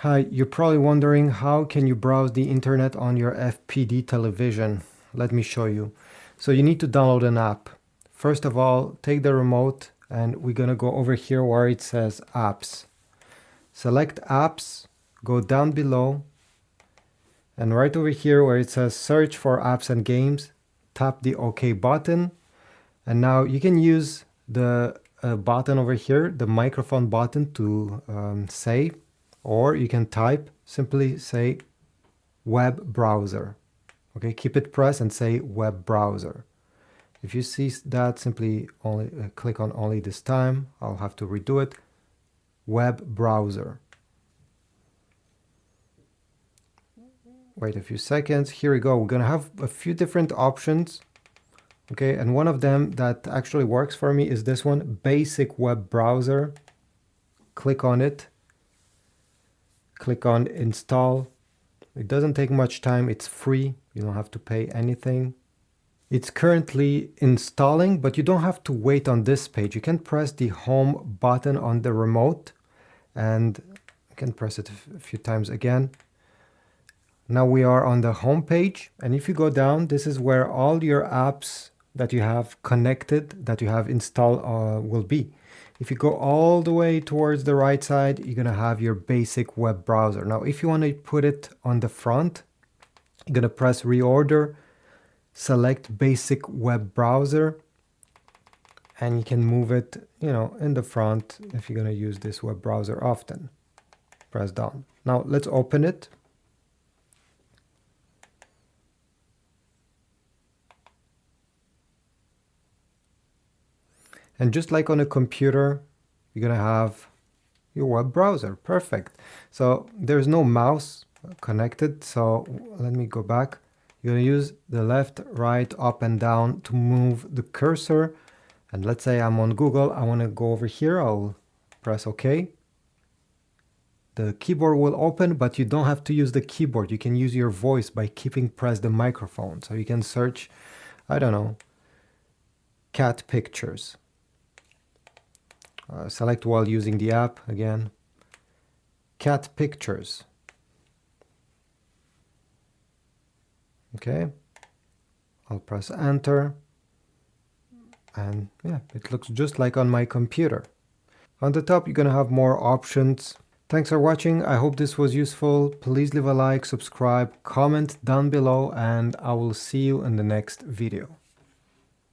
Hi, you're probably wondering how can you browse the internet on your FPD television? Let me show you. So you need to download an app. First of all, take the remote and we're gonna go over here where it says apps. Select apps, go down below, and right over here where it says search for apps and games, tap the OK button. And now you can use the button over here, the microphone button, to say, or you can type, simply say web browser. Okay, keep it pressed and say web browser. If you see that, simply only click on only this time. I'll have to redo it. Web browser. Wait a few seconds. Here we go. We're gonna have a few different options. Okay, and one of them that actually works for me is this one, basic web browser. Click on it. Click on install. It doesn't take much time. It's free. You don't have to pay anything. It's currently installing, but you don't have to wait on this page. You can press the home button on the remote and you can press it a few times again. Now we are on the home page, and if you go down, this is where all your apps that you have connected, that you have installed will be. If you go all the way towards the right side, you're gonna have your basic web browser. Now, if you want to put it on the front, you're gonna press reorder, select basic web browser, and you can move it, in the front if you're gonna use this web browser often. Press down. Now let's open it. And just like on a computer, you're gonna have your web browser. Perfect. So there's no mouse connected. So let me go back. You're gonna use the left, right, up and down to move the cursor. And let's say I'm on Google. I wanna go over here. I'll press OK. The keyboard will open, but you don't have to use the keyboard. You can use your voice by keeping pressed the microphone. So you can search, I don't know, cat pictures. Select while using the app again. Cat pictures. Okay. I'll press enter. And yeah, it looks just like on my computer. On the top, you're going to have more options. Thanks for watching. I hope this was useful. Please leave a like, subscribe, comment down below, and I will see you in the next video.